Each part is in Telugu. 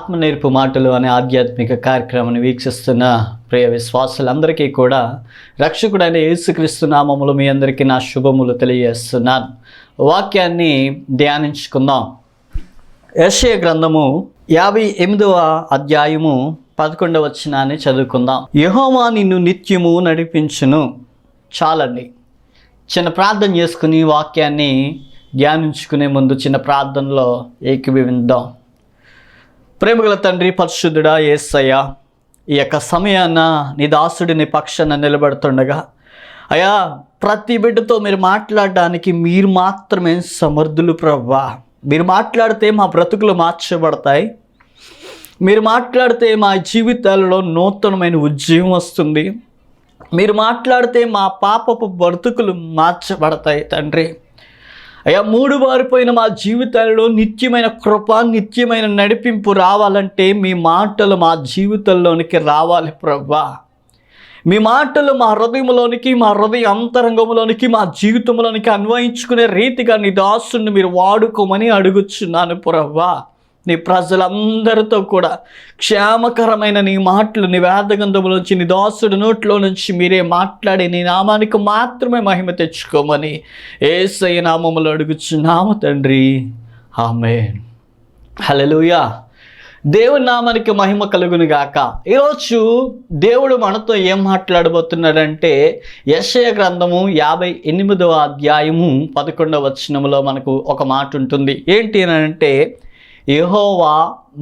ఆత్మ నేర్పు మాటలు అనే ఆధ్యాత్మిక కార్యక్రమాన్ని వీక్షిస్తున్న ప్రియ విశ్వాసులందరికీ కూడా రక్షకుడైన యేసుక్రీస్తు నామములో మీ అందరికీ నా శుభములు తెలియజేస్తున్నాను. వాక్యాన్ని ధ్యానించుకుందాం. యెషయా గ్రంథము 58వ అధ్యాయము 11వ వచనాన్ని చదువుకుందాం. యెహోవా నిన్ను నిత్యము నడిపించును. చాలండి. చిన్న ప్రార్థన చేసుకుని వాక్యాన్ని ధ్యానించుకునే ముందు చిన్న ప్రార్థనలో ఏకీభవిద్దాం. ప్రేమగల తండ్రి, పరిశుద్ధుడా యేసయ్య, ఈ యొక్క సమయాన నీ దాసుడి నీ పక్షాన నిలబడుతుండగా అయ్యా, ప్రతి బిడ్డతో మీరు మాట్లాడడానికి మీరు మాత్రమే సమర్థులు ప్రభువా. మీరు మాట్లాడితే మా బ్రతుకులు మార్చబడతాయి. మీరు మాట్లాడితే మా జీవితాలలో నూతనమైన ఉద్యమం వస్తుంది. మీరు మాట్లాడితే మా పాపపు బ్రతుకులు మార్చబడతాయి తండ్రి. అయ్యా, మూడు బారిపోయిన మా జీవితాలలో నిత్యమైన కృప, నిత్యమైన నడిపింపు రావాలంటే మీ మాటలు మా జీవితంలోనికి రావాలి ప్రభువా. మీ మాటలు మా హృదయంలోనికి, మా హృదయ అంతరంగంలోనికి, మా జీవితంలోనికి అన్వయించుకునే రీతిగా నీ దాసుని మీరు వాడుకోమని అడుగుచున్నాను ప్రభువా. నీ ప్రజలందరితో కూడా క్షేమకరమైన నీ మాటలు నీ వేదగంధములోంచి నీ దాసుడి నోట్లో నుంచి మీరే మాట్లాడి నీ నామానికి మాత్రమే మహిమ తెచ్చుకోమని యేసయ్య నామములో అడుగుచున్నాము తండ్రి. ఆమేన్. హల్లెలూయా. దేవుని నామానికి మహిమ కలుగును గాక. ఈరోజు దేవుడు మనతో ఏం మాట్లాడబోతున్నాడంటే యెషయా గ్రంథము 58వ అధ్యాయము 11వ వచనములో మనకు ఒక మాట ఉంటుంది. ఏంటి అని అంటే, యెహోవా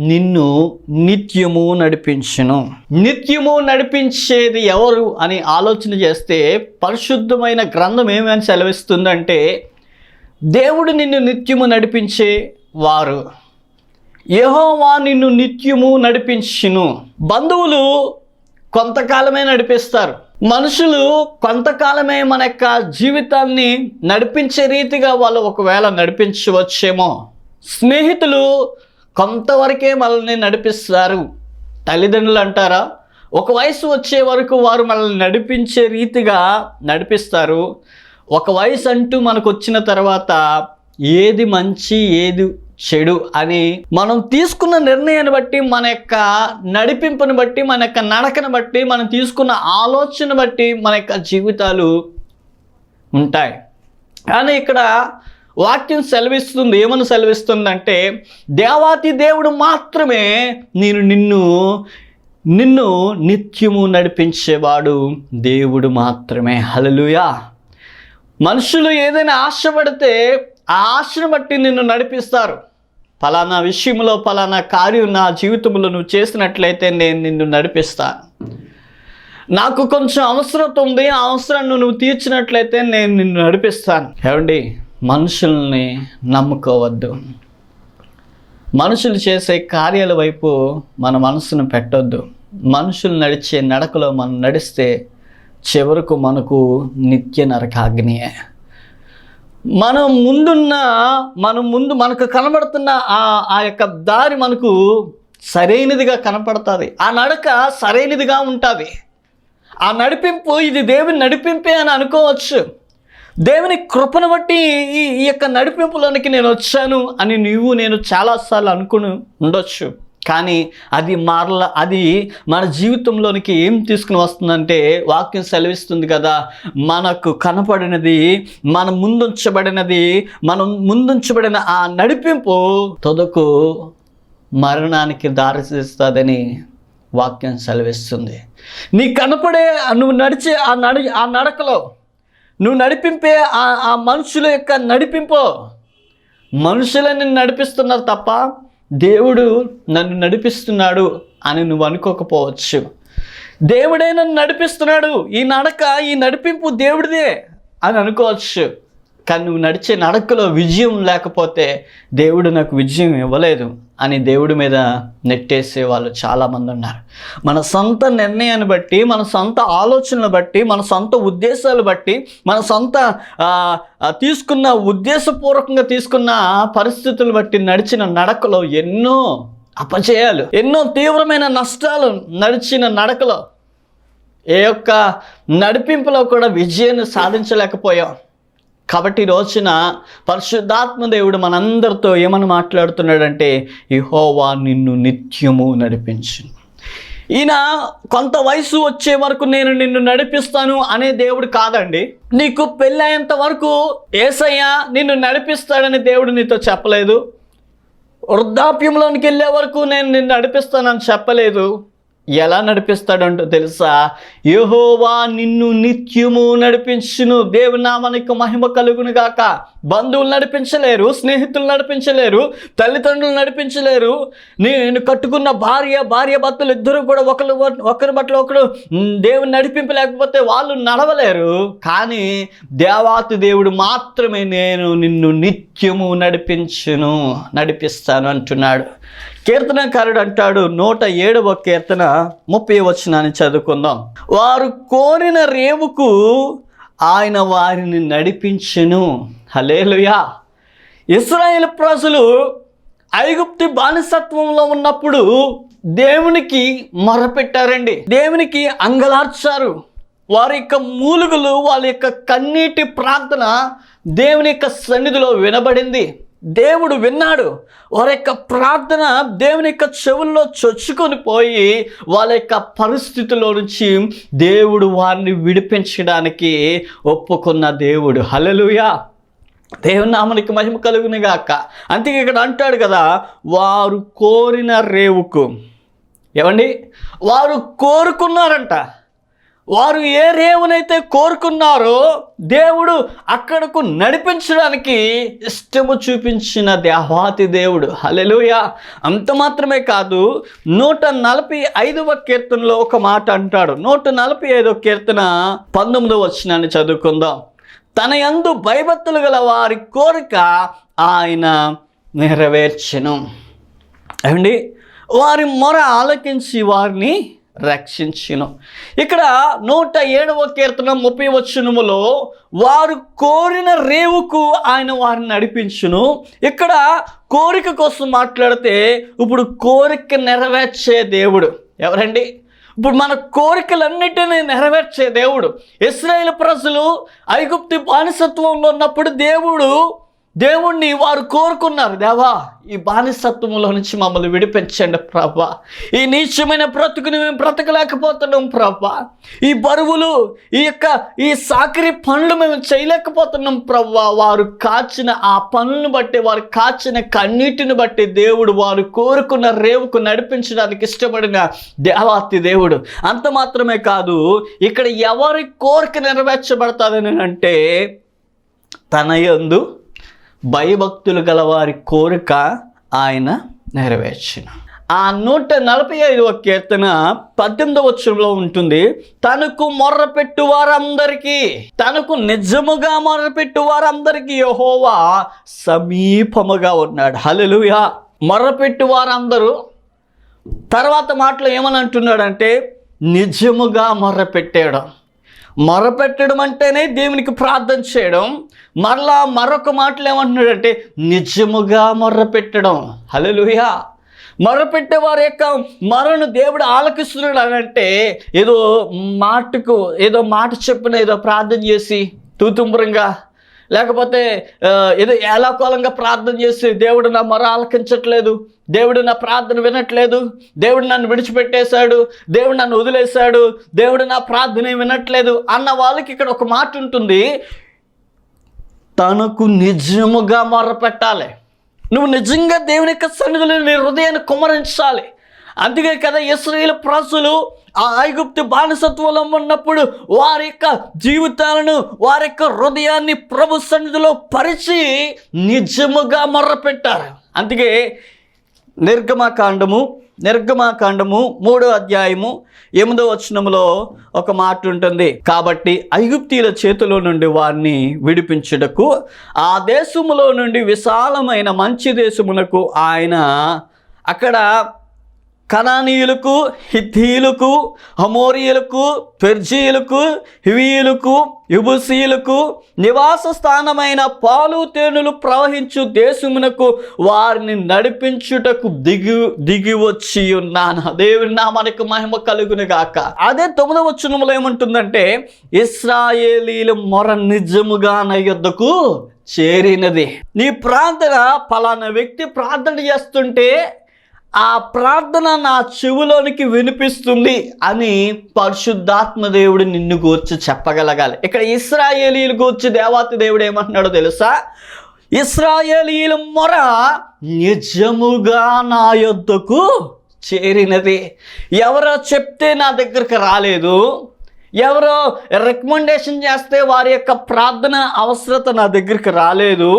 నిన్ను నిత్యము నడిపించును. నిత్యము నడిపించేది ఎవరు అని ఆలోచన చేస్తే పరిశుద్ధమైన గ్రంథం ఏమని సెలవిస్తుందంటే, దేవుడు నిన్ను నిత్యము నడిపించే వారు. యెహోవా నిన్ను నిత్యము నడిపించును. బంధువులు కొంతకాలమే నడిపిస్తారు. మనుషులు కొంతకాలమే మన యొక్క జీవితాన్ని నడిపించే రీతిగా వాళ్ళు ఒకవేళ నడిపించవచ్చేమో. స్నేహితులు కొంతవరకే మనల్ని నడిపిస్తారు. తల్లిదండ్రులు అంటారా, ఒక వయసు వచ్చే వరకు వారు మనల్ని నడిపించే రీతిగా నడిపిస్తారు. ఒక వయసు అంటూ మనకు వచ్చిన తర్వాత ఏది మంచి ఏది చెడు అని మనం తీసుకున్న నిర్ణయాన్ని బట్టి, మన యొక్క నడిపింపుని బట్టి, మన యొక్క నడకను బట్టి, మనం తీసుకున్న ఆలోచన బట్టి మన యొక్క జీవితాలు ఉంటాయి. కానీ ఇక్కడ వాక్యం సెలవిస్తుంది. ఏమని సెలవిస్తుందంటే, దేవాతి దేవుడు మాత్రమే నిన్ను నిత్యము నడిపించేవాడు దేవుడు మాత్రమే. హల్లెలూయా. మనుషులు ఏదైనా ఆశపడితే ఆ ఆశను బట్టి నిన్ను నడిపిస్తారు. ఫలానా విషయంలో, ఫలానా కార్యం నా జీవితంలో నువ్వు చేసినట్లయితే నేను నిన్ను నడిపిస్తాను. నాకు కొంచెం అవసరత ఉంది, ఆ అవసరాన్ని నువ్వు తీర్చినట్లయితే నేను నిన్ను నడిపిస్తాను. ఏమండి, మనుషుల్ని నమ్ముకోవద్దు. మనుషులు చేసే కార్యాల వైపు మన మనసును పెట్టొద్దు. మనుషులు నడిచే నడకలో మనం నడిస్తే చివరకు మనకు నిత్య నరకాగ్నియే. మనకు కనబడుతున్న ఆ యొక్క దారి మనకు సరైనదిగా కనపడుతుంది. ఆ నడక సరైనదిగా ఉంటుంది. ఆ నడిపింపు ఇది దేవుని నడిపింపే అని అనుకోవచ్చు. దేవుని కృపను బట్టి ఈ యొక్క నడిపింపులోనికి నేను వచ్చాను అని నేను చాలాసార్లు అనుకుని ఉండొచ్చు. కానీ అది మన జీవితంలోనికి ఏం తీసుకుని వస్తుందంటే, వాక్యం సెలవిస్తుంది కదా, మనకు కనపడినది, మనం ముందుంచబడిన ఆ నడిపింపు తుదకు మరణానికి దారితీస్తుందని వాక్యం సెలవిస్తుంది. నీ కనపడే నువ్వు నడిచే ఆ నడకలో నువ్వు నడిపింపే ఆ మనుషుల యొక్క నడిపింపు, మనుషులని నడిపిస్తున్నారు తప్ప దేవుడు నన్ను నడిపిస్తున్నాడు అని నువ్వు అనుకోకపోవచ్చు. దేవుడే నన్ను నడిపిస్తున్నాడు, ఈ నడిపింపు దేవుడిదే అని అనుకోవచ్చు. కానీ నువ్వు నడిచే నడకలో విజయం లేకపోతే దేవుడు నాకు విజయం ఇవ్వలేదు అని దేవుడి మీద నెట్టేసే వాళ్ళు చాలామంది ఉన్నారు. మన సొంత నిర్ణయాన్ని బట్టి, మన సొంత ఆలోచనలు బట్టి, మన సొంత ఉద్దేశాలు బట్టి, మన సొంత ఉద్దేశపూర్వకంగా తీసుకున్న పరిస్థితులు బట్టి నడిచిన నడకలో ఎన్నో అపజయాలు, ఎన్నో తీవ్రమైన నష్టాలు నడిచిన నడకలో ఏ యొక్క నడిపింపులో కూడా విజయాన్ని సాధించలేకపోయాం. కాబట్టి ఈ రోజున పరిశుద్ధాత్మ దేవుడు మనందరితో ఏమని మాట్లాడుతున్నాడంటే, యెహోవా నిన్ను నిత్యము నడిపించును. ఈయన కొంత వయసు వచ్చే వరకు నేను నిన్ను నడిపిస్తాను అనే దేవుడు కాదండి. నీకు పెళ్ళయ్యేంత వరకు యేసయ్య నిన్ను నడిపిస్తాడని దేవుడు నీతో చెప్పలేదు. వృద్ధాప్యంలోనికి వెళ్ళే వరకు నేను నిన్ను నడిపిస్తానని చెప్పలేదు. ఎలా నడిపిస్తాడంటో తెలుసా? యెహోవా నిన్ను నిత్యము నడిపించును. దేవుని నామానికి మహిమ కలుగును గాక. బంధువులు నడిపించలేరు, స్నేహితులు నడిపించలేరు, తల్లిదండ్రులు నడిపించలేరు. నేను కట్టుకున్న భార్య భర్తలు ఇద్దరు కూడా ఒకరి బట్ల ఒకరు దేవుని నడిపింపలేకపోతే వాళ్ళు నడవలేరు. కానీ దేవాతి దేవుడు మాత్రమే నేను నిన్ను నిత్యము నడిపిస్తాను అంటున్నాడు. కీర్తనకారుడు అంటాడు, 107వ కీర్తన 30వ వచనాన్ని చదువుకుందాం. వారు కోరిన రేవుకు ఆయన వారిని నడిపించెను. హల్లెలూయా. ఇశ్రాయేలు ప్రజలు ఐగుప్తు బానిసత్వంలో ఉన్నప్పుడు దేవునికి మొరపెట్టారండి. దేవునికి అంగలార్చారు. వారి యొక్క మూలుగులు, వాళ్ళ యొక్క కన్నీటి ప్రార్థన దేవుని యొక్క సన్నిధిలో వినబడింది. దేవుడు విన్నాడు. వారి యొక్క ప్రార్థన దేవుని యొక్క చెవుల్లో చొచ్చుకొని పోయి వాళ్ళ యొక్క పరిస్థితిలో నుంచి దేవుడు వారిని విడిపించడానికి ఒప్పుకున్న దేవుడు. హల్లెలూయా. దేవుని నామానికి మహిమ కలుగును గాక. అందుకే ఇక్కడ అంటాడు కదా, వారు కోరిన రేవుకు. ఏమండి? వారు కోరుకున్నారంట. వారు ఏ రేవునైతే కోరుకున్నారో దేవుడు అక్కడకు నడిపించడానికి ఇష్టము చూపించిన దేవాతి దేవుడు. హల్లెలూయా. అంత మాత్రమే కాదు, 145వ కీర్తనలో ఒక మాట అంటాడు. 145వ కీర్తన 19వ వచనాన్ని చదువుకుందాం. తన యందు భయభక్తులు గల వారి కోరిక ఆయన నెరవేర్చెను. ఏమండి? వారి మొర ఆలకించి వారిని రక్షించును. ఇక్కడ 107వ కీర్తన 30వ వచనములో వారు కోరిన రేవుకు ఆయన వారిని నడిపించును. ఇక్కడ కోరిక కోసం మాట్లాడితే ఇప్పుడు కోరిక నెరవేర్చే దేవుడు ఎవరండి? ఇప్పుడు మన కోరికలన్నిటినీ నెరవేర్చే దేవుడు. ఇశ్రాయేలు ప్రజలు ఐగుప్తు బానిసత్వంలో ఉన్నప్పుడు దేవుణ్ణి వారు కోరుకున్నారు. దేవా, ఈ బానిసత్వంలో నుంచి మమ్మల్ని విడిపించండి ప్రభా. ఈ నీచమైన బ్రతుకుని మేము బ్రతకలేకపోతున్నాం ప్రభా. ఈ బరువులు, ఈ సాకిరి పనులు మేము చేయలేకపోతున్నాం ప్రభా. వారు కాచిన ఆ పనులను బట్టి, వారు కాచిన కన్నీటిని బట్టి దేవుడు వారు కోరుకున్న రేవుకు నడిపించడానికి ఇష్టపడిన దేవాతి దేవుడు. అంత మాత్రమే కాదు, ఇక్కడ ఎవరి కోరిక నెరవేర్చబడతాదని అంటే, తన యందు భయభక్తులు గల వారి కోరిక ఆయన నెరవేర్చిన. ఆ 145వ కీర్తన 18వ వచనంలో ఉంటుంది, తనకు మొర్రపెట్టు వారందరికీ, తనకు నిజముగా మొర్రపెట్టు వారందరికీ యెహోవా సమీపముగా ఉన్నాడు. హల్లెలూయా. మొర్రపెట్టు వారందరూ తర్వాత మాటలో ఏమని అంటున్నాడంటే, నిజముగా మొర్రపెట్టేయడం. మొరపెట్టడం అంటేనే దేవునికి ప్రార్థన చేయడం. మరలా మరొక మాటలు ఏమంటున్నాడంటే, నిజముగా మొర్రపెట్టడం. హల్లెలూయా. మొరపెట్టే వారి యొక్క మొరను దేవుడు ఆలకిస్తున్నాడు అని అంటే, ఏదో మాట చెప్పిన ఏదో ప్రార్థన చేసి తూతుంబరంగా, లేకపోతే ఏదో ఏలాకోలంగా ప్రార్థన చేసి దేవుడు నా మొర ఆలకించట్లేదు, దేవుడు నా ప్రార్థన వినట్లేదు, దేవుడు నన్ను విడిచిపెట్టేశాడు, దేవుడు నన్ను వదిలేశాడు, దేవుడు నా ప్రార్థన వినట్లేదు అన్న వాళ్ళకి ఇక్కడ ఒక మాట ఉంటుంది, తనకు నిజముగా మొరపెట్టాలి. నువ్వు నిజంగా దేవుని యొక్క సన్నిధిలో నీ హృదయాన్ని కుమ్మరించాలి. అందుకే కదా ఇశ్రాయేలు ప్రజలు ఆ ఐగుప్తు బానిసత్వంలో ఉన్నప్పుడు వారి యొక్క జీవితాలను, వారి యొక్క హృదయాన్ని ప్రభు సన్నిధిలో పరిచి నిజముగా మొర్రపెట్టారు. అందుకే నిర్గమాకాండము 3వ అధ్యాయము 8వ వచనములో ఒక మాట ఉంటుంది, కాబట్టి ఐగుప్తీయుల చేతిలో నుండి వారిని విడిపించుటకు ఆ దేశములో నుండి విశాలమైన మంచి దేశమునకు ఆయన, అక్కడ కనానీయులకు, హిత్తీయులకు, అమోరీయులకు, పెర్జీయులకు, హివీయులకు, యెబూసీయులకు నివాస స్థానమైన పాలు తేనెలు ప్రవహించు దేశమునకు వారిని నడిపించుటకు దిగి వచ్చి ఉన్నాను. దేవుని నామానికి మహిమ కలుగును గాక. అదే 9వ వచనంలో ఏమంటుందంటే, ఇశ్రాయేలీల మొర నిజముగా నా యొద్దకు చేరినది. నీ ప్రార్థన, పలానా వ్యక్తి ప్రార్థన చేస్తుంటే ఆ ప్రార్థన నా చెవులోనికి వినిపిస్తుంది అని పరిశుద్ధాత్మ దేవుడు నిన్ను గూర్చి చెప్పగలగాలి. ఇక్కడ ఇశ్రాయేలీయులు గూర్చి దేవాతి దేవుడు ఏమంటున్నాడో తెలుసా? ఇశ్రాయేలీయుల మొర నిజముగా నా యొద్దకు చేరినది. ఎవరో చెప్తే నా దగ్గరకు రాలేదు, ఎవరో రికమెండేషన్ చేస్తే వారి యొక్క ప్రార్థన అవసరత నా దగ్గరికి రాలేదు.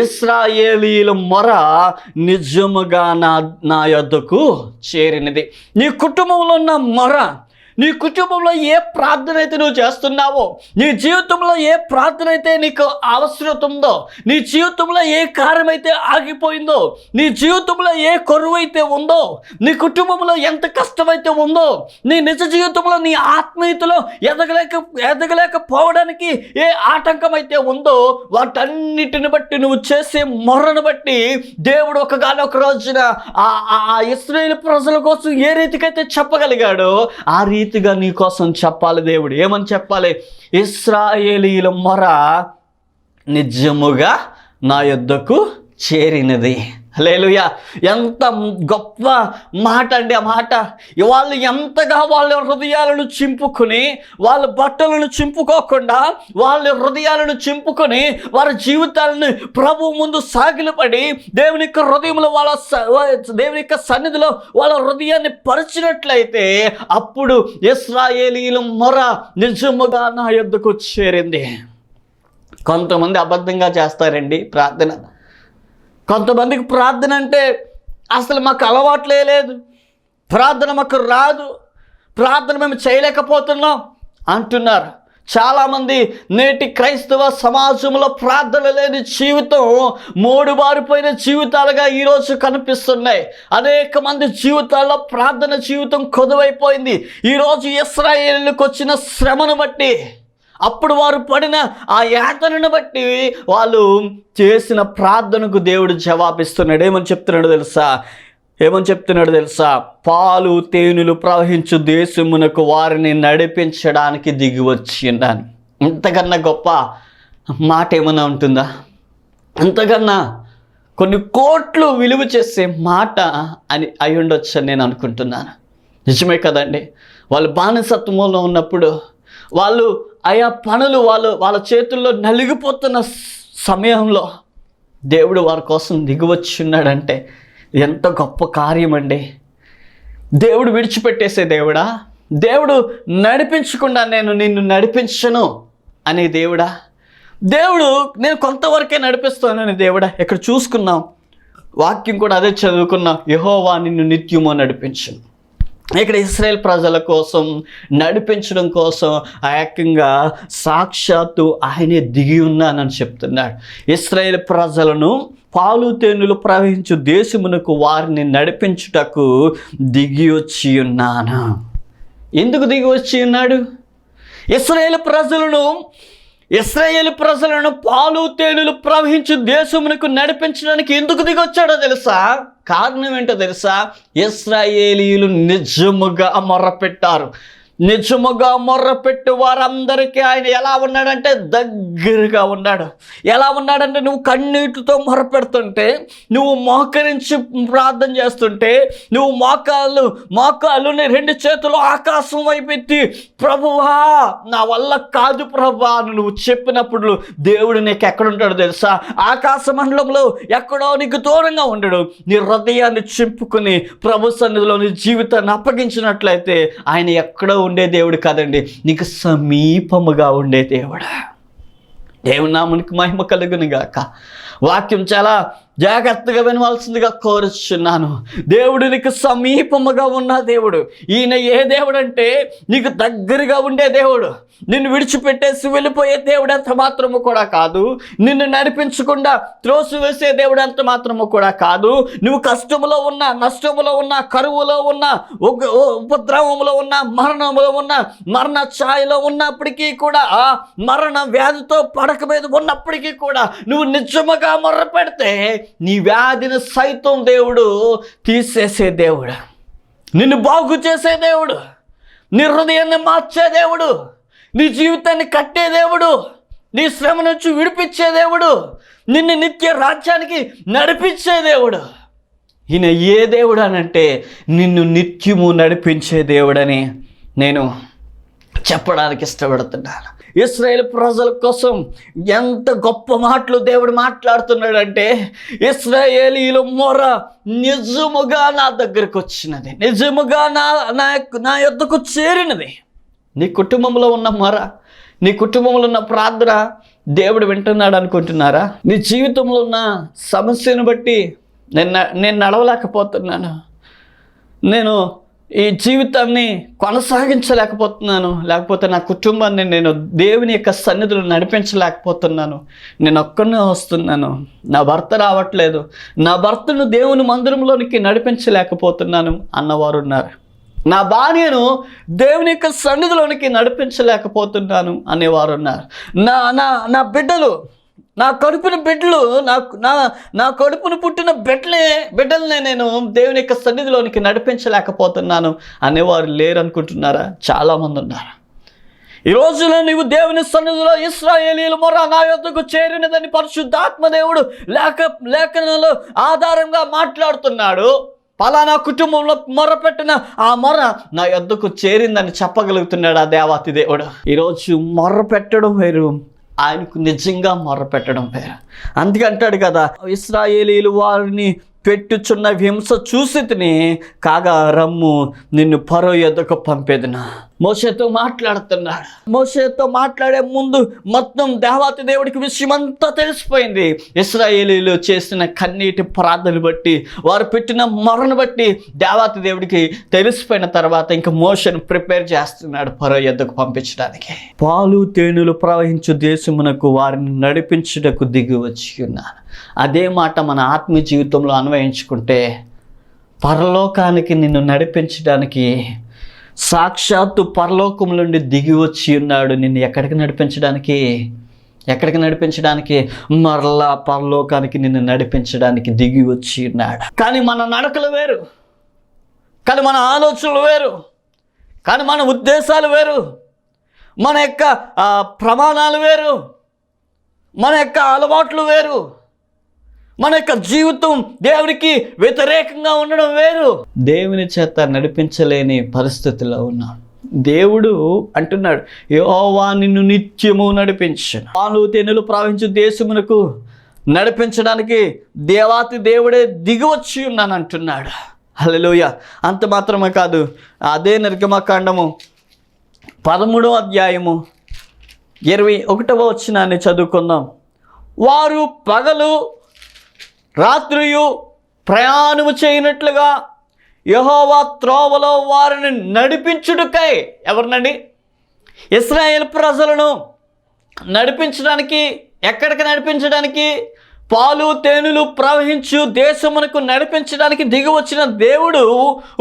ఇశ్రాయేలీయుల మొర నిజముగా నా యొద్దకు చేరినది. నీ కుటుంబంలో ఉన్న మొర, నీ కుటుంబంలో ఏ ప్రార్థన అయితే నువ్వు చేస్తున్నావో, నీ జీవితంలో ఏ ప్రార్థన అయితే నీకు అవసరం ఉందో, నీ జీవితంలో ఏ కార్యం అయితే ఆగిపోయిందో, నీ జీవితంలో ఏ కరువు అయితే ఉందో, నీ కుటుంబంలో ఎంత కష్టమైతే ఉందో, నీ నిజ జీవితంలో నీ ఆత్మీయతలో ఎదగలేకపోవడానికి ఏ ఆటంకం అయితే ఉందో, వాటన్నిటిని బట్టి నువ్వు చేసే మొర్రను బట్టి దేవుడు ఒకగానొక రోజున ఆ ఇశ్రాయేలు ప్రజల కోసం ఏ రీతికైతే చెప్పగలిగాడో ఆ రీతిగా నీ కోసం చెప్పాలి. దేవుడు ఏమని చెప్పాలి? ఇశ్రాయేలీయుల మొర నిజముగా నా యొద్దకు చేరినది. హల్లెలూయా! ఎంత గొప్ప మాట అండి ఆ మాట. వాళ్ళు ఎంతగా వాళ్ళ హృదయాలను చింపుకొని, వాళ్ళ బట్టలను చింపుకోకుండా వాళ్ళ హృదయాలను చింపుకొని వారి జీవితాలను ప్రభు ముందు సాగిలపడి దేవుని యొక్క హృదయంలో దేవుని యొక్క సన్నిధిలో వాళ్ళ హృదయాన్ని పరిచినట్లయితే అప్పుడు ఇశ్రాయేలీయుల మొర నిజముగా నా యొద్దకు చేరింది. కొంతమంది అబద్ధంగా చేస్తారండి ప్రార్థన. కొంతమందికి ప్రార్థన అంటే అసలు మాకు అలవాట్లే లేదు, ప్రార్థన మాకు రాదు, ప్రార్థన మేము చేయలేకపోతున్నాం అంటున్నారు. చాలామంది నేటి క్రైస్తవ సమాజంలో ప్రార్థన లేని జీవితం మోడుబారిపోయిన జీవితాలుగా ఈరోజు కనిపిస్తున్నాయి. అనేక మంది జీవితాల్లో ప్రార్థన జీవితం కొదువైపోయింది. ఈరోజు ఇశ్రాయేలుకు వచ్చిన శ్రమను బట్టి, అప్పుడు వారు పడిన ఆ యాతనను బట్టి వాళ్ళు చేసిన ప్రార్థనకు దేవుడు జవాబిస్తున్నాడు. ఏమని చెప్తున్నాడు తెలుసా? పాలు తేనెలు ప్రవహించు దేశమునకు వారిని నడిపించడానికి దిగి వచ్చిన్నాను. ఇంతకన్నా గొప్ప మాట ఏమైనా ఉంటుందా? అంతకన్నా కొన్ని కోట్లు విలువ చేసే మాట అని అయి ఉండొచ్చు అని నేను అనుకుంటున్నాను. నిజమే కదండి. వాళ్ళు బానిసత్వంలో ఉన్నప్పుడు వాళ్ళు ఆయా పనులు వాళ్ళ చేతుల్లో నలిగిపోతున్న సమయంలో దేవుడు వారి కోసం దిగివచ్చి ఉన్నాడంటే ఎంత గొప్ప కార్యం అండి. దేవుడు విడిచిపెట్టేసే దేవుడా? దేవుడు నడిపించకుండా నేను నిన్ను నడిపించను అనే దేవుడా? దేవుడు నేను కొంతవరకే నడిపిస్తానని దేవుడా? ఇక్కడ చూసుకున్నాం, వాక్యం కూడా అదే చదువుకున్నాం, యెహోవా నిన్ను నిత్యము నడిపించును. ఇక్కడ ఇశ్రాయేల్ ప్రజల కోసం నడిపించడం కోసం ఏకంగా సాక్షాత్తు ఆయనే దిగి ఉన్నానని చెప్తున్నాడు. ఇశ్రాయేల్ ప్రజలను పాలు తేనెలు ప్రవహించు దేశమునకు వారిని నడిపించుటకు దిగి వచ్చి ఉన్నాను. ఎందుకు దిగి వచ్చి ఉన్నాడు? ఇశ్రాయేల్ ప్రజలను పాలు తేనెలు ప్రవహించు దేశమునకు నడిపించడానికి ఎందుకు దిగొచ్చాడో తెలుసా? కారణం ఏంటో తెలుసా? ఇశ్రాయేలీయులు నిజముగా మొర్రపెట్టారు. నిజముగా మొర్రపెట్టి వారందరికీ ఆయన ఎలా ఉన్నాడంటే దగ్గరగా ఉన్నాడు. ఎలా ఉన్నాడంటే నువ్వు కన్నీటితో మొర్రపెడుతుంటే, నువ్వు మోకరించి ప్రార్థన చేస్తుంటే, నువ్వు మోకాళ్ళుని 2 చేతులు ఆకాశం వైపెత్తి ప్రభువా నా వల్ల కాదు ప్రభువా నువ్వు చెప్పినప్పుడు దేవుడు నీకు ఎక్కడుంటాడో తెలుసా? ఆకాశ మండలంలో ఎక్కడో నీకు దూరంగా ఉండడు. నీ హృదయాన్ని చింపుకుని ప్రభు సన్నిధిలో నీ జీవితాన్ని అప్పగించినట్లయితే ఆయన ఎక్కడో ఉండే దేవుడు కాదండి, నీకు సమీపముగా ఉండే దేవుడు. దేవుని నామమునకు మహిమ కలుగును గాక. వాక్యం చాలా జాగ్రత్తగా వినవలసిందిగా కోరుచున్నాను. దేవుడు నీకు సమీపముగా ఉన్న దేవుడు. ఈయన ఏ దేవుడు అంటే నీకు దగ్గరగా ఉండే దేవుడు. నిన్ను విడిచిపెట్టేసి వెళ్ళిపోయే దేవుడు అంత మాత్రము కూడా కాదు. నిన్ను నడిపించకుండా త్రోసివేసే దేవుడు అంత మాత్రము కూడా కాదు. నువ్వు కష్టములో ఉన్నా, నష్టములో ఉన్నా, కరువులో ఉన్నా, ఉపద్రవంలో ఉన్నా, మరణంలో ఉన్నా, మరణ ఛాయలో ఉన్నప్పటికీ కూడా, ఆ మరణ వ్యాధితో పడక మీద ఉన్నప్పటికీ కూడా నువ్వు నిజముగా మొర్ర పెడితే నీ వ్యాధిని సైతం దేవుడు తీసేసే దేవుడు, నిన్ను బాగు చేసే దేవుడు, నీ హృదయాన్ని మార్చే దేవుడు, నీ జీవితాన్ని కట్టే దేవుడు, నీ శ్రమ నుంచి విడిపించే దేవుడు, నిన్ను నిత్య రాజ్యానికి నడిపించే దేవుడు. ఈయన ఏ దేవుడు అనంటే నిన్ను నిత్యము నడిపించే దేవుడని నేను చెప్పడానికి ఇష్టపడుతున్నాను. ఇశ్రాయేలు ప్రజల కోసం ఎంత గొప్ప మాటలు దేవుడు మాట్లాడుతున్నాడంటే, ఇశ్రాయేలీల మొర నిజముగా నా దగ్గరకు వచ్చినది, నిజముగా నా యొద్దకు చేరినది. నీ కుటుంబంలో ఉన్న మొర, నీ కుటుంబంలో ఉన్న ప్రార్థన దేవుడు వింటున్నాడు అనుకుంటున్నారా? నీ జీవితంలో ఉన్న సమస్యను బట్టి నేను నడవలేకపోతున్నాను, నేను ఈ జీవితాన్ని కొనసాగించలేకపోతున్నాను, లేకపోతే నా కుటుంబాన్ని నేను దేవుని యొక్క సన్నిధిలో నడిపించలేకపోతున్నాను, నేను ఒక్కనే వస్తున్నాను, నా భర్త రావట్లేదు, నా భర్తను దేవుని మందిరంలోనికి నడిపించలేకపోతున్నాను అన్నవారు ఉన్నారు. నా భార్యను దేవుని యొక్క సన్నిధిలోనికి నడిపించలేకపోతున్నాను అనేవారు ఉన్నారు. నా బిడ్డలు, నా కడుపున బిడ్డలు, నా కడుపును పుట్టిన బిడ్డలనే నేను దేవుని యొక్క సన్నిధిలోనికి నడిపించలేకపోతున్నాను అనేవారు లేరు అనుకుంటున్నారా? చాలామంది ఉన్నారు. ఈ రోజులో నీవు దేవుని సన్నిధిలో ఇశ్రాయేలీయుల మొర నా యొద్దకు చేరినదని పరిశుద్ధాత్మ దేవుడు లేఖనంలో ఆధారంగా మాట్లాడుతున్నాడు. పలానా కుటుంబంలో మొర్రపెట్టిన ఆ మొర నా యొద్దకు చేరిందని చెప్పగలుగుతున్నాడు ఆ దేవాతి దేవుడు. ఈరోజు మొర్ర పెట్టడం వేరు, ఆయనకు నిజంగా మొర్ర పెట్టడం వేరు. అందుకంటాడు కదా, ఇశ్రాయేలీయులు వారిని పెట్టుచున్న హింస చూసి తిని కాగా రమ్ము నిన్ను ఫరో యొద్దకు పంపేదినా. మోషేతో మాట్లాడుతున్నాడు. మోషేతో మాట్లాడే ముందు మొత్తం దేవాతి దేవుడికి విషయం అంతా తెలిసిపోయింది. ఇశ్రాయేలీయులు చేసిన కన్నీటి ప్రార్థనలు బట్టి, వారు పెట్టిన మొరను బట్టి దేవాతి దేవుడికి తెలిసిపోయిన తర్వాత ఇంకా మోషేను ప్రిపేర్ చేస్తున్నాడు ఫరో యొద్దకు పంపించడానికి. పాలు తేనెలు ప్రవహించు దేశమునకు వారిని నడిపించుటకు దిగి వచ్చి ఉన్నాను. అదే మాట మన ఆత్మీయ జీవితంలో అన్వయించుకుంటే, పరలోకానికి నిన్ను నడిపించడానికి సాక్షాత్తు పరలోకం నుండి దిగి వచ్చి ఉన్నాడు. నిన్ను ఎక్కడికి నడిపించడానికి? మరలా పరలోకానికి నిన్ను నడిపించడానికి దిగి వచ్చి ఉన్నాడు. కానీ మన నడకలు వేరు, కానీ మన ఆలోచనలు వేరు, కానీ మన ఉద్దేశాలు వేరు, మన యొక్క ప్రమాణాలు వేరు, మన యొక్క అలవాట్లు వేరు, మన యొక్క జీవితం దేవునికి వ్యతిరేకంగా ఉండడం వేరు. దేవుని చేత నడిపించలేని పరిస్థితిలో ఉన్నాం. దేవుడు అంటున్నాడు, యెహోవా నిన్ను నిత్యము నడిపించును, పాలు తేనెలు ప్రవహించు దేశమునకు నడిపించడానికి దేవాతి దేవుడే దిగివచ్చి ఉన్నాను అంటున్నాడు. హల్లెలూయా. అంత మాత్రమే కాదు, అదే నిర్గమకాండము 13వ అధ్యాయము 21వ వచనాన్ని చదువుకుందాం. వారు పగలు రాత్రియు ప్రయాణము చేయనట్లుగా యెహోవా త్రోవలో వారిని నడిపించుటకై, ఎవరినండి? ఇశ్రాయేలు ప్రజలను నడిపించడానికి. ఎక్కడికి నడిపించడానికి? పాలు తేనెలు ప్రవహించు దేశమునకు నడిపించడానికి దిగి వచ్చిన దేవుడు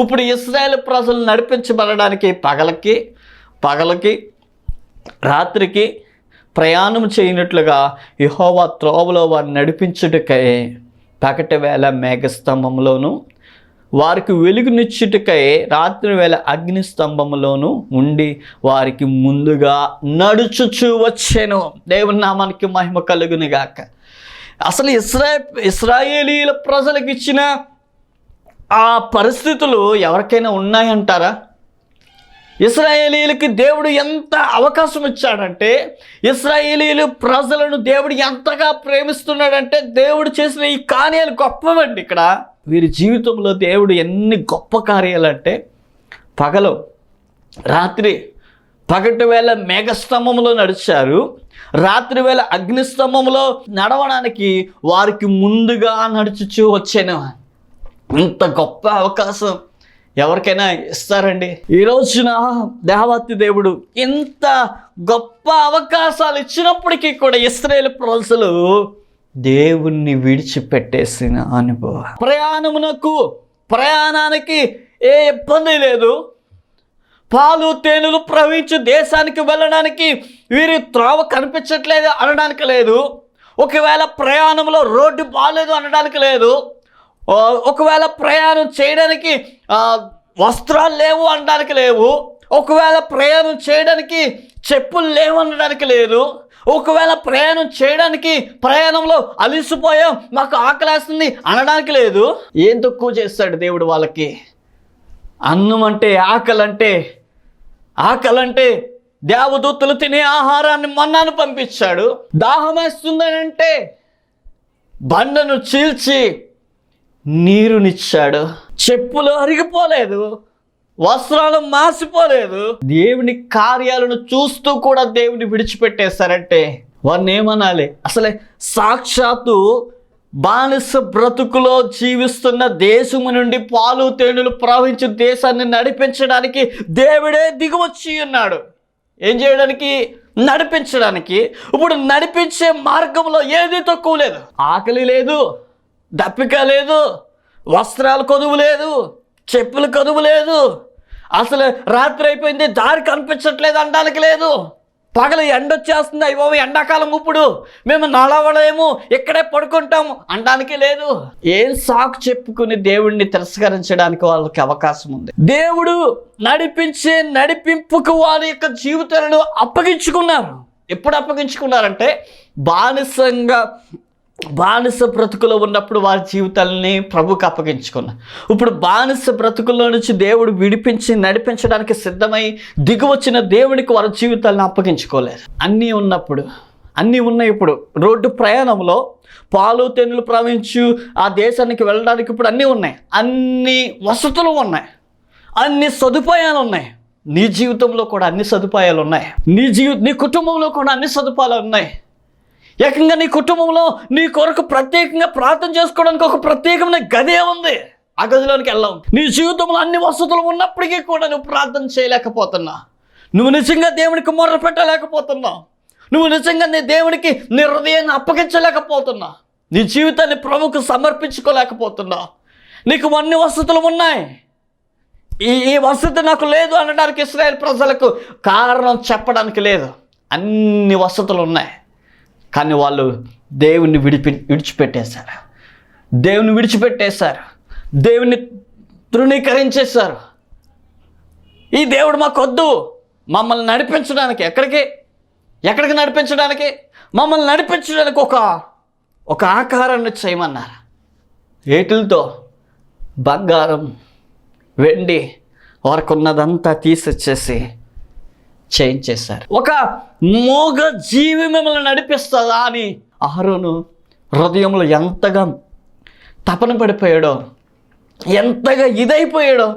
ఇప్పుడు ఇశ్రాయేలు ప్రజలు నడిపించబడడానికి పగలకి రాత్రికి ప్రయాణం చేయనట్లుగా యెహోవా త్రోవలో వారిని నడిపించుటకై పగటి వేళ మేఘస్తంభంలోను, వారికి వెలుగునిచ్చుటకై రాత్రి వేళ అగ్నిస్తంభంలోను ఉండి వారికి ముందుగా నడుచుచూ వచ్చాను. దేవుని నామానికి మహిమ కలుగును గాక. అసలు ఇశ్రాయేలీయుల ప్రజలకు ఇచ్చిన ఆ పరిస్థితులు ఎవరికైనా ఉన్నాయంటారా? ఇశ్రాయేలీయులకి దేవుడు ఎంత అవకాశం ఇచ్చాడంటే, ఇశ్రాయేలీయులు ప్రజలను దేవుడు ఎంతగా ప్రేమిస్తున్నాడంటే, దేవుడు చేసిన ఈ కార్యాలు గొప్పవండి. ఇక్కడ వీరి జీవితంలో దేవుడు ఎన్ని గొప్ప కార్యాలంటే, రాత్రి పగటి వేళ మేఘస్తంభంలో నడిచారు, రాత్రి వేళ అగ్నిస్తంభంలో నడవడానికి వారికి ముందుగా నడుచుచూ వచ్చాను. ఇంత గొప్ప అవకాశం ఎవరికైనా ఇస్తారండి? ఈ రోజున దేవాతి దేవుడు ఇంత గొప్ప అవకాశాలు ఇచ్చినప్పటికీ కూడా ఇశ్రాయేలు ప్రజలు దేవుణ్ణి విడిచిపెట్టేసిన అనుభవం. ప్రయాణానికి ఏ ఇబ్బంది లేదు. పాలు తేనెలు ప్రవహించు దేశానికి వెళ్ళడానికి వీరి త్రోవ కనిపించట్లేదు అనడానికి లేదు. ఒకవేళ ప్రయాణంలో రోడ్డు బాగాలేదు అనడానికి లేదు. ఒకవేళ ప్రయాణం చేయడానికి వస్త్రాలు లేవు అనడానికి లేవు. ఒకవేళ ప్రయాణం చేయడానికి చెప్పులు లేవు అనడానికి లేదు. ఒకవేళ ప్రయాణం చేయడానికి ప్రయాణంలో అలిసిపోయాం, మాకు ఆకలేస్తుంది అనడానికి లేదు. ఏం తక్కువ చేస్తాడు దేవుడు వాళ్ళకి? అన్నం అంటే ఆకలంటే దేవదూతలు తినే ఆహారాన్ని మన్నాను పంపించాడు. దాహం వేస్తుందనంటే బండను చీల్చి నీరునిచ్చాడు. చెప్పులు అరిగిపోలేదు, వస్త్రాలు మాసిపోలేదు. దేవుని కార్యాలను చూస్తూ కూడా దేవుని విడిచిపెట్టేశారంటే వారిని ఏమనాలి? అసలే సాక్షాత్తు బానిస బ్రతుకులో జీవిస్తున్న దేశము నుండి పాలు తేనెలు ప్రవహించే దేశాన్ని నడిపించడానికి దేవుడే దిగివచ్చి ఉన్నాడు. ఏం చేయడానికి? నడిపించడానికి. ఇప్పుడు నడిపించే మార్గంలో ఏది తక్కువ లేదు. ఆకలి లేదు, దప్పిక లేదు, వస్త్రాలు కొదువు లేదు, చెప్పులు కొదువు లేదు. అసలు రాత్రి అయిపోయింది, దారి కనిపించట్లేదు అనడానికి లేదు. పగలు ఎండొచ్చేస్తుంది, అయ్యో ఎండాకాలం ఇప్పుడు మేము నడవలేము, ఇక్కడే పడుకుంటాము అనడానికి లేదు. ఏం సాకు చెప్పుకుని దేవుడిని తిరస్కరించడానికి వాళ్ళకి అవకాశం ఉంది. దేవుడు నడిపించే నడిపింపుకు వారి యొక్క జీవితాలను అప్పగించుకున్నారు. ఎప్పుడు అప్పగించుకున్నారంటే బానిస బ్రతుకులో ఉన్నప్పుడు వారి జీవితాలని ప్రభుకి అప్పగించుకున్నారు. ఇప్పుడు బానిస బ్రతుకుల్లో నుంచి దేవుడు విడిపించి నడిపించడానికి సిద్ధమై దిగువచ్చిన దేవునికి వారి జీవితాలను అప్పగించుకోలేదు. అన్నీ ఉన్నాయి. ఇప్పుడు రోడ్డు ప్రయాణంలో పాలు తేనెలు ప్రవహించు ఆ దేశానికి వెళ్ళడానికి ఇప్పుడు అన్నీ ఉన్నాయి. అన్ని వసతులు ఉన్నాయి, అన్ని సదుపాయాలు ఉన్నాయి. నీ జీవితంలో కూడా అన్ని సదుపాయాలు ఉన్నాయి. నీ కుటుంబంలో కూడా అన్ని సదుపాయాలు ఉన్నాయి. ఏకంగా నీ కుటుంబంలో నీ కొరకు ప్రత్యేకంగా ప్రార్థన చేసుకోవడానికి ఒక ప్రత్యేకమైన గదే ఉంది. ఆ గదిలోనికి వెళ్ళాం. నీ జీవితంలో అన్ని వసతులు ఉన్నప్పటికీ కూడా నువ్వు ప్రార్థన చేయలేకపోతున్నా. నువ్వు నిజంగా దేవునికి మొర్ర పెట్టలేకపోతున్నావు. నువ్వు నిజంగా నీ దేవునికి నీ హృదయాన్ని అప్పగించలేకపోతున్నా. నీ జీవితాన్ని ప్రభువుకు సమర్పించుకోలేకపోతున్నావు. నీకు అన్ని వసతులు ఉన్నాయి, ఈ వసతి నాకు లేదు అనడానికి ఇశ్రాయేలు ప్రజలకు కారణం చెప్పడానికి లేదు. అన్ని వసతులు ఉన్నాయి, కానీ వాళ్ళు దేవుణ్ణి విడిచిపెట్టేశారు. దేవుణ్ణి తృణీకరించేశారు. ఈ దేవుడు మాకొద్దు, మమ్మల్ని నడిపించడానికి ఎక్కడికి నడిపించడానికి? మమ్మల్ని నడిపించడానికి ఒక ఆకారాన్ని చేయమన్నారు. ఏటిలతో? బంగారం, వెండి, వారికి ఉన్నదంతా తీసిచ్చేసి చేయించేశారు. ఒక మోగ జీవి మిమ్మల్ని నడిపిస్తుందా అని అహరోను హృదయంలో ఎంతగా తపన పడిపోయాడో, ఎంతగా ఇదైపోయాడో.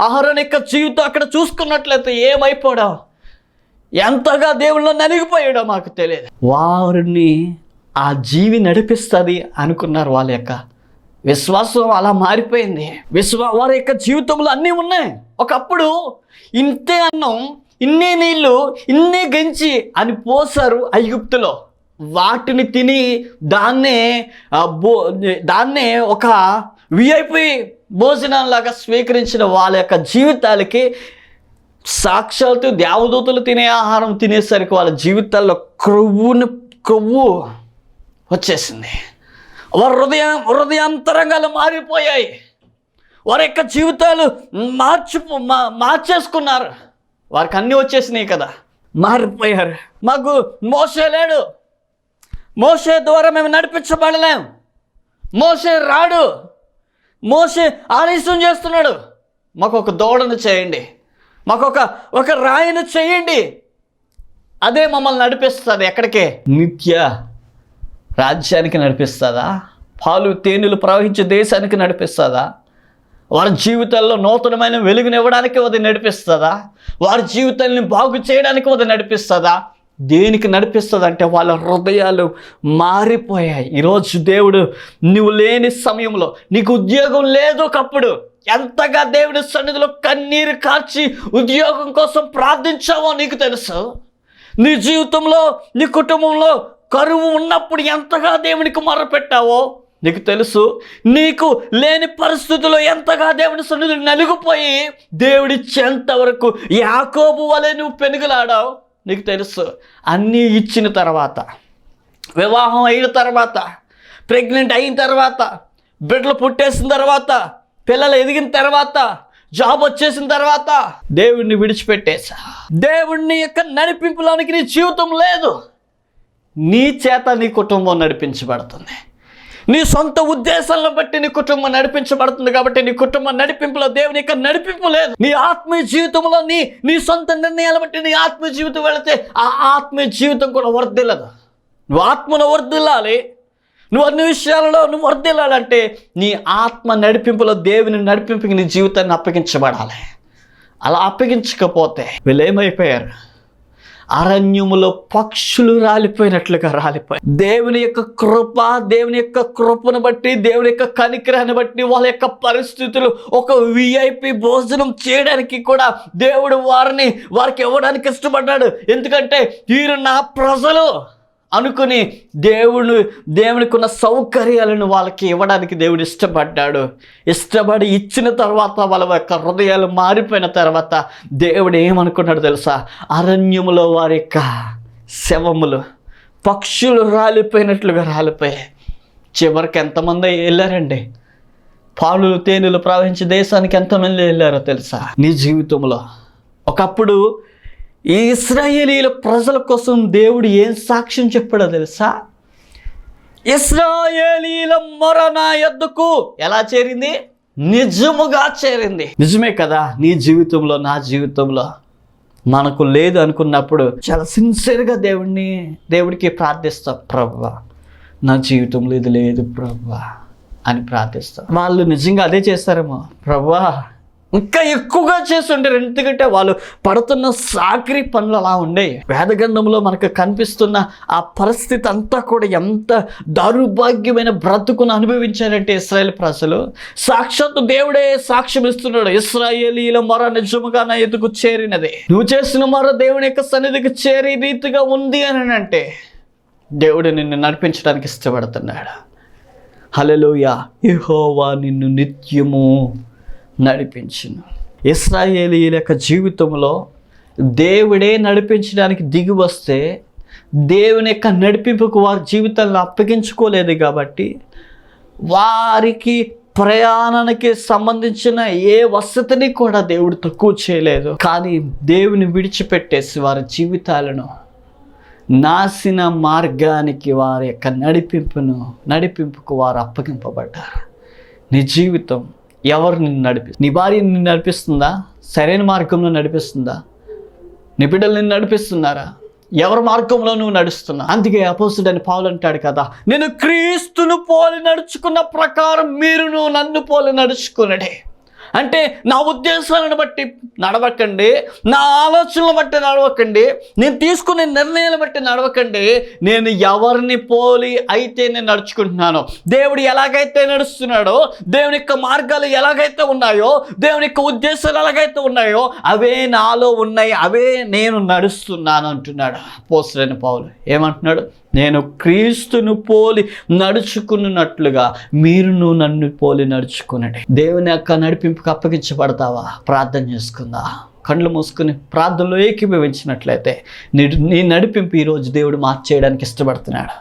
అహరోను యొక్క జీవితం అక్కడ చూసుకున్నట్లయితే ఏమైపోయాడో, ఎంతగా దేవుళ్ళో నలిగిపోయాడో మాకు తెలియదు. వారిని ఆ జీవి నడిపిస్తుంది అనుకున్నారు. వాళ్ళ యొక్క విశ్వాసం అలా మారిపోయింది. వారి యొక్క జీవితంలో అన్నీ ఉన్నాయి. ఒకప్పుడు ఇంతే అన్నం, ఇన్నే నీళ్ళు, ఇన్నే గంచి అని పోసారు ఐగుప్తులో. వాటిని తిని దాన్నే ఒక విఐపి భోజనంలాగా స్వీకరించిన వాళ్ళ యొక్క జీవితాలకి సాక్షాత్తు దేవదూతలు తినే ఆహారం తినేసరికి వాళ్ళ జీవితాల్లో కొవ్వు వచ్చేసింది. వారి హృదయాంతరంగాలు మారిపోయాయి. వారి యొక్క జీవితాలు మార్చేసుకున్నారు. వారికి అన్నీ వచ్చేసినాయి కదా, మారిపోయారు. మాకు మోషే లేడు, మోషే ద్వారా మేము నడిపించబడలేం, మోషే రాడు, మోషే ఆలస్యం చేస్తున్నాడు, మాకు ఒక దూడను చేయండి, మాకు ఒక రాయిని చేయండి, అదే మమ్మల్ని నడిపిస్తుంది. ఎక్కడికే? నిత్య రాజ్యానికి నడిపిస్తుందా? పాలు తేనెలు ప్రవహించే దేశానికి నడిపిస్తుందా? వారి జీవితాల్లో నూతనమైన వెలుగునివ్వడానికి అది నడిపిస్తుందా? వారి జీవితాన్ని బాగు చేయడానికి అది నడిపిస్తుందా? దేనికి నడిపిస్తుంది అంటే వాళ్ళ హృదయాలు మారిపోయాయి. ఈరోజు దేవుడు నువ్వు లేని సమయంలో, నీకు ఉద్యోగం లేదు ఒకప్పుడు, ఎంతగా దేవుడి సన్నిధిలో కన్నీరు కార్చి ఉద్యోగం కోసం ప్రార్థించావో నీకు తెలుసు. నీ జీవితంలో, నీ కుటుంబంలో కరువు ఉన్నప్పుడు ఎంతగా దేవునికి మొరపెట్టావో నీకు తెలుసు. నీకు లేని పరిస్థితుల్లో ఎంతగా దేవుని సన్నిధిలో నలిగిపోయి దేవుడిచ్చేంత వరకు యాకోబు వలె నువ్వు పెనుగులాడావు నీకు తెలుసు. అన్నీ ఇచ్చిన తర్వాత, వివాహం అయిన తర్వాత, ప్రెగ్నెంట్ అయిన తర్వాత, బిడ్డలు పుట్టేసిన తర్వాత, పిల్లలు ఎదిగిన తర్వాత, జాబ్ వచ్చేసిన తర్వాత దేవుడిని విడిచిపెట్టేశా. దేవుడిని యొక్క నడిపింపులోనికి నీ జీవితం లేదు. నీ చేత నీ కుటుంబం నడిపించబడుతుంది. నీ సొంత ఉద్దేశాలను బట్టి నీ కుటుంబం నడిపించబడుతుంది. కాబట్టి నీ కుటుంబం నడిపింపులో దేవుని యొక్క నడిపింపు లేదు. నీ ఆత్మీయ జీవితంలో నీ సొంత నిర్ణయాలను బట్టి నీ ఆత్మీయ జీవితం వెళితే ఆ ఆత్మీయ జీవితం కూడా వర్ధిల్లదు. నువ్వు ఆత్మను వర్ధిల్లాలి, నువ్వు అన్ని విషయాలలో నువ్వు వర్ధిల్లాలంటే నీ ఆత్మ నడిపింపులో దేవుని నడిపింపుకి నీ జీవితాన్ని అప్పగించబడాలి. అలా అప్పగించకపోతే వీళ్ళు ఏమైపోయారు? అరణ్యములో పక్షులు రాలిపోయినట్లుగా రాలిపోయి, దేవుని యొక్క కృప, దేవుని యొక్క కృపను బట్టి, దేవుని యొక్క కనికరాన్ని బట్టి వాళ్ళ యొక్క పరిస్థితులు ఒక విఐపి భోజనం చేయడానికి కూడా దేవుడు వారికి ఇవ్వడానికి ఇష్టపడ్డాడు. ఎందుకంటే వీరు నా ప్రజలు అనుకుని దేవునికి ఉన్న సౌకర్యాలను వాళ్ళకి ఇవ్వడానికి దేవుడు ఇష్టపడ్డాడు. ఇష్టపడి ఇచ్చిన తర్వాత వాళ్ళ యొక్క హృదయాలు మారిపోయిన తర్వాత దేవుడు ఏమనుకున్నాడు తెలుసా? అరణ్యములో వారి యొక్క శవములు పక్షులు రాలిపోయినట్లుగా రాలిపోయాయి. చివరికి ఎంతమంది వెళ్ళారండి? పాలు తేనెలు ప్రవహించే దేశానికి ఎంతమంది వెళ్ళారో తెలుసా? నీ జీవితంలో ఒకప్పుడు ఈ ఇశ్రాయేలీల ప్రజల కోసం దేవుడు ఏం సాక్ష్యం చెప్పాడో తెలుసా? ఇశ్రాయేలీల మొర నా యొద్దకు ఎలా చేరింది? నిజముగా చేరింది. నిజమే కదా? నీ జీవితంలో, నా జీవితంలో మనకు లేదు అనుకున్నప్పుడు చాలా సిన్సియర్గా దేవుడికి ప్రార్థిస్తాం. ప్రభువా, నా జీవితంలో ఇది లేదు ప్రభువా అని ప్రార్థిస్తాం. వాళ్ళు నిజంగా అదే చేస్తారేమో, ప్రభువా ఇంకా ఎక్కువగా చేస్తుంటారు. ఎందుకంటే వాళ్ళు పడుతున్న సాకిరీ పనులు అలా ఉండేవి. వేదగ్రంథంలో మనకు కనిపిస్తున్న ఆ పరిస్థితి అంతా కూడా ఎంత దౌర్భాగ్యమైన బ్రతుకును అనుభవించారంటే ఇశ్రాయేల్ ప్రజలు. సాక్షాత్తు దేవుడే సాక్ష్యం ఇస్తున్నాడు, ఇశ్రాయేలీల మొర నిజముగా నా ఎదుగు చేరినది. నువ్వు చేసిన మొర దేవుని యొక్క సన్నిధికి చేరే రీతిగా ఉంది అని అంటే దేవుడు నిన్ను నడిపించడానికి ఇష్టపడుతున్నాడు. హల్లెలూయా. యెహోవా నిన్ను నిత్యము నడిపించును. ఇశ్రాయేలీయుల యొక్క జీవితంలో దేవుడే నడిపించడానికి దిగి వస్తే దేవుని యొక్క నడిపింపుకు వారి జీవితాలను అప్పగించుకోలేదు కాబట్టి వారికి ప్రయాణానికి సంబంధించిన ఏ వసతిని కూడా దేవుడు తక్కువ చేయలేదు. కానీ దేవుని విడిచిపెట్టేసి వారి జీవితాలను నాశన మార్గానికి, వారి యొక్క నడిపింపుకు వారు అప్పగింపబడ్డారు. నీ జీవితం ఎవరు నిన్ను నడిపిస్తుంది? నీ భార్య నిన్ను నడిపిస్తుందా? సరైన మార్గంలో నడిపిస్తుందా? నీ బిడ్డలు నిన్ను నడిపిస్తున్నారా? ఎవరి మార్గంలో నువ్వు నడుస్తున్నావు? అందుకే అపోస్తలుడైన పౌలు అంటాడు కదా, నేను క్రీస్తును పోలి నడుచుకున్న ప్రకారం మీరును నన్ను పోలి నడుచుకునడే. అంటే నా ఉద్దేశాలను బట్టి నడవకండి, నా ఆలోచనలు బట్టి నడవకండి, నేను తీసుకునే నిర్ణయాలను బట్టి నడవకండి. నేను ఎవరిని పోలి అయితే నేను నడుచుకుంటున్నానో, దేవుడు ఎలాగైతే నడుస్తున్నాడో, దేవుని యొక్క మార్గాలు ఎలాగైతే ఉన్నాయో, దేవుని యొక్క ఉద్దేశాలు ఎలాగైతే ఉన్నాయో అవే నాలో ఉన్నాయి, అవే నేను నడుస్తున్నాను అంటున్నాడు అపోస్తలుడైన పౌలు. ఏమంటున్నాడు? నేను క్రీస్తును పోలి నడుచుకున్నట్లుగా మీరును నన్ను పోలి నడుచుకునండి. దేవుని యొక్క నడిపింపుకు అప్పగించబడతావా? ప్రార్థన చేసుకుందా? కళ్ళు మూసుకుని ప్రార్థనలో ఏకీభవించినట్లయితే నీ నడిపింపు ఈరోజు దేవుడు మార్చేయడానికి ఇష్టపడుతున్నాడు.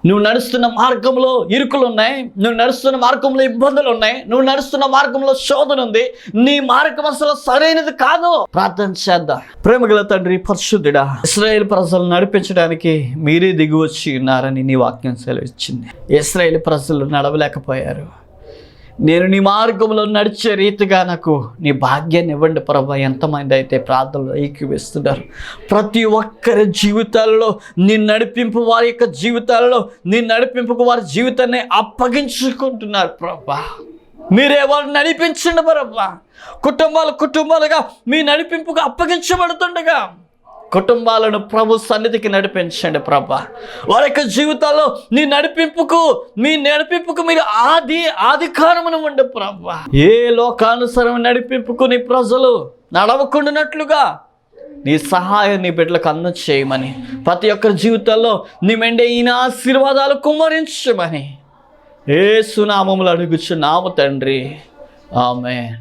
నువ్వు నడుస్తున్న మార్గంలో ఇరుకులు ఉన్నాయి, నువ్వు నడుస్తున్న మార్గంలో ఇబ్బందులు ఉన్నాయి, నువ్వు నడుస్తున్న మార్గంలో శోధన ఉంది, నీ మార్గం అసలు సరైనది కాదు. ప్రార్థన చేద్దాం. ప్రేమగల తండ్రి, పరిశుద్ధుడా, ఇశ్రాయేలు ప్రజలు నడిపించడానికి మీరే దిగి వచ్చి ఉన్నారని నీ వాక్యం సెలవిచ్చింది. ఇశ్రాయేలు ప్రజలు నడవలేకపోయారు. నేను నీ మార్గంలో నడిచే రీతిగా నాకు నీ భాగ్యాన్ని ఇవ్వండి ప్రభా. ఎంతమంది అయితే ప్రార్థనలో ఏకీవిస్తున్నారు. ప్రతి ఒక్కరి జీవితాలలో నీ నడిపింపు, వారి యొక్క జీవితాలలో నీ నడిపింపుకు వారి జీవితాన్ని అప్పగించుకుంటున్నారు ప్రభా. మీరే వారిని నడిపించండి ప్రభా. కుటుంబాలుగా మీ నడిపింపుకు అప్పగించబడుతుండగా కుటుంబాలను ప్రభు సన్నిధికి నడిపించండి ప్రభా. వారి యొక్క జీవితాల్లో మీ నడిపింపుకు మీరు ఆదికారమును ఉండే ప్రభా. ఏ లోకానుసరం నడిపింపుకు నీ ప్రజలు నడవకుండానట్లుగా నీ సహాయం నీ బిడ్డలకు అందచేయమని, ప్రతి ఒక్కరి జీవితాల్లో నీ మెండైన ఆశీర్వాదాలు కుమ్మరించమని యేసు నామములో అడుగుచున్నాము తండ్రి. ఆమేన్.